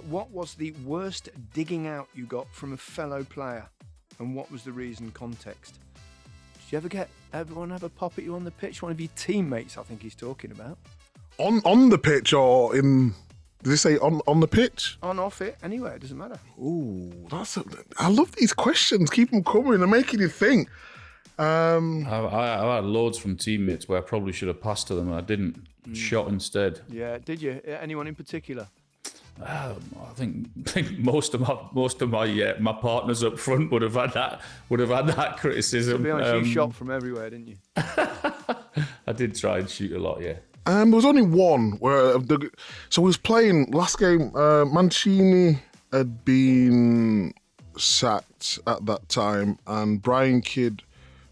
What was the worst digging out you got from a fellow player? And what was the reason, context? Did you ever get everyone have a pop at you on the pitch? One of your teammates, I think he's talking about. On the pitch or in... Did he say on the pitch? On, off it, anywhere, it doesn't matter. Ooh, I love these questions. Keep them coming. They're making you think. I've had loads from teammates where I probably should have passed to them and I didn't. Shot instead. Yeah, did you? Anyone in particular? I think most of my partners up front would have had that criticism. To be honest, you shot from everywhere, didn't you? I did try and shoot a lot, yeah. There was only one where so we was playing last game. Mancini had been sacked at that time, and Brian Kidd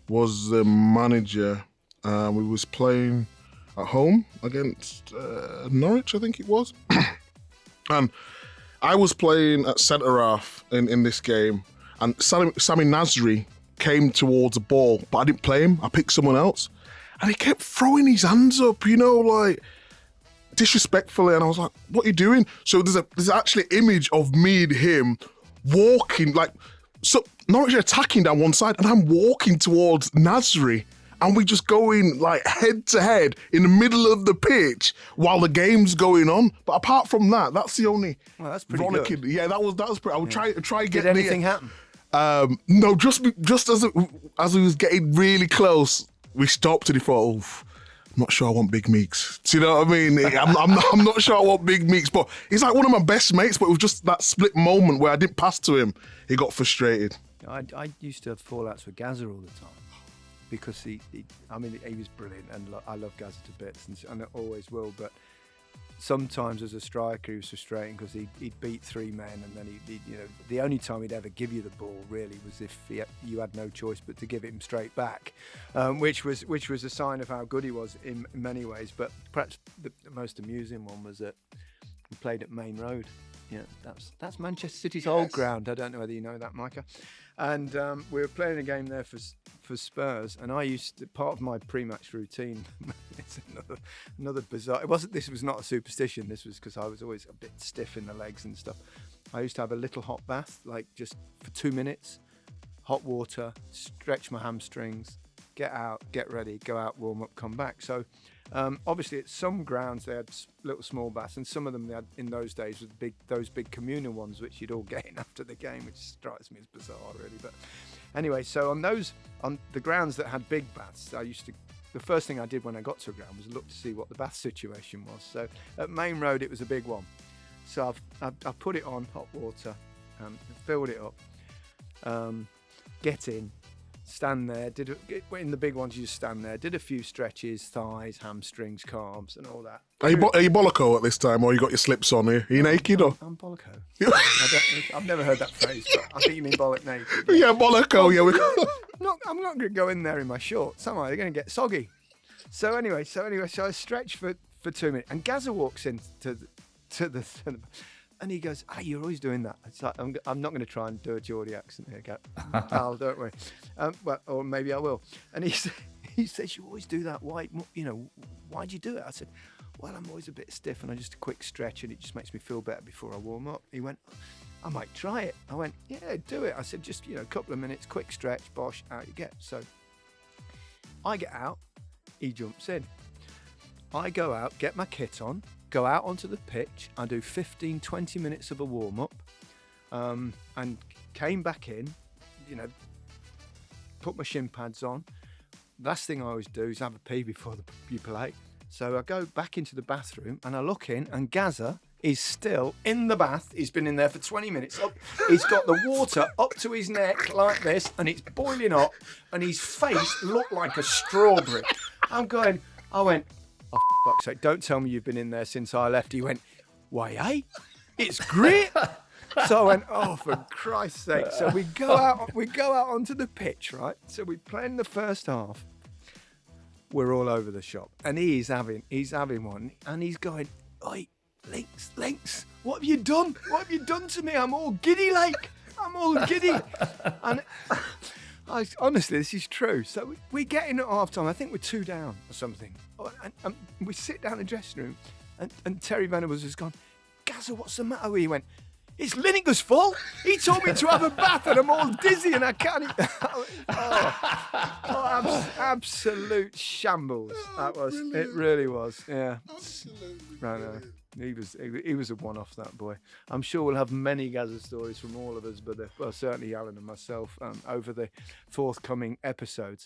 was the manager. We was playing at home against Norwich, I think it was, and I was playing at centre half in this game, and Sami Nasri came towards the ball, but I didn't play him. I picked someone else. And he kept throwing his hands up, like disrespectfully. And I was like, what are you doing? So there's actually an image of me and him walking, so Norwich are attacking down one side and I'm walking towards Nasri. And we just going head to head in the middle of the pitch while the game's going on. But apart from that, that's the only... Well, that's pretty good. Yeah, that was pretty... I would try get... Did anything happen? No, just as we was getting really close, we stopped and he thought, I'm not sure I want Big Meeks. Do you know what I mean? I'm not sure I want Big Meeks, but he's like one of my best mates, but it was just that split moment where I didn't pass to him. He got frustrated. I used to have fallouts with Gazza all the time because he was brilliant and I love Gazza to bits and I always will, but sometimes as a striker he was frustrating because he'd beat three men and then he'd the only time he'd ever give you the ball really was if you had no choice but to give him straight back, which was a sign of how good he was in many ways. But perhaps the most amusing one was that we played at Main Road. That's Manchester City's old ground. I don't know whether you know that, Micah. And we were playing a game there for Spurs, and part of my pre-match routine. It's another bizarre. This was not a superstition. This was because I was always a bit stiff in the legs and stuff. I used to have a little hot bath, just for 2 minutes, hot water, stretch my hamstrings, get out, get ready, go out, warm up, come back. So. Obviously, at some grounds they had little small baths, and some of them they had in those days with those big communal ones, which you'd all get in after the game, which strikes me as bizarre, really. But anyway, so on the grounds that had big baths, the first thing I did when I got to a ground was look to see what the bath situation was. So at Main Road, it was a big one. So I've put it on hot water, filled it up, get in. Stand there, in the big ones you just stand there, did a few stretches, thighs, hamstrings, calves and all that. Are you bolloco at this time or you got your slips on here? Are you naked or? I'm bolloco. I've never heard that phrase, but I think you mean bollock naked. Yeah, bolloco, yeah. I'm not going to go in there in my shorts, am I? They're going to get soggy. So anyway, I stretched for 2 minutes and Gazza walks in to the and he goes, you're always doing that. It's like, I'm not going to try and do a Geordie accent here, pal, don't worry. Or maybe I will. And he says, you always do that. Why? Why'd you do it? I said, well, I'm always a bit stiff and I just a quick stretch and it just makes me feel better before I warm up. He went, I might try it. I went, yeah, do it. I said, just, a couple of minutes, quick stretch, bosh, out you get. So I get out, he jumps in. I go out, get my kit on, go out onto the pitch. I do 15-20 minutes of a warm-up and came back in, put my shin pads on. Last thing I always do is have a pee before you play. So I go back into the bathroom and I look in and Gazza is still in the bath. He's been in there for 20 minutes. He's got the water up to his neck like this and it's boiling hot and his face looked like a strawberry. I went, oh, for fuck's sake, don't tell me you've been in there since I left. He went, why, it's great. So I went, oh, for Christ's sake. So we go out onto the pitch, right? So we play in the first half. We're all over the shop. And he's having one. And he's going, oi, Links, what have you done? What have you done to me? I'm all giddy, I'm all giddy. And honestly, this is true. So we get in at half time. I think we're 2 down or something. And we sit down in the dressing room and Terry Venables has gone, Gazza, what's the matter with you? He went, it's Lineker's fault. He told me to have a bath and I'm all dizzy and I can't. Absolute shambles. That was. It really was. Yeah. Absolutely. I know. He was a one-off, that boy. I'm sure we'll have many Gazza stories from all of us, but well, certainly Alan and myself over the forthcoming episodes.